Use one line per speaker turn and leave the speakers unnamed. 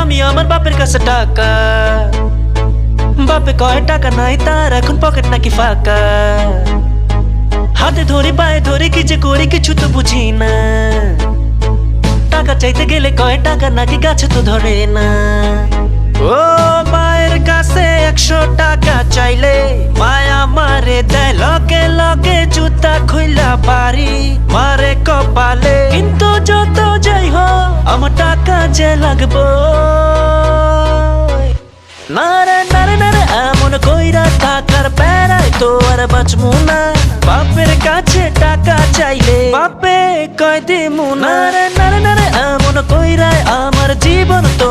আমি আমার বাপের কাছে টাকা, বাপে কয় টাকা নাই তার এখন পকেট নাকি ফাঁকা। হাতে ধরে পায়ে ধরে কি যে করি কিছু তো বুঝি না, টাকা চাইতে গেলে কয় টাকা নাকি গাছে তো ধরে না। ও মায়ের কাছে 100 টাকা চাইলে মায়া মারে দেয় লগে লগে জুতা খুইলা বাড়ি মারে কপালে। কিন্তু যত যাই হোক আমার টাকা যে লাগবো, নারে নারে নারে এমন কইরা টাকার প্যারায় তো আর বাঁচমু না। বাপের কাছে টাকা চাইলে বাপে কয় দিমু না। নারে নারে নারে এমন কইরা আমার জীবন তো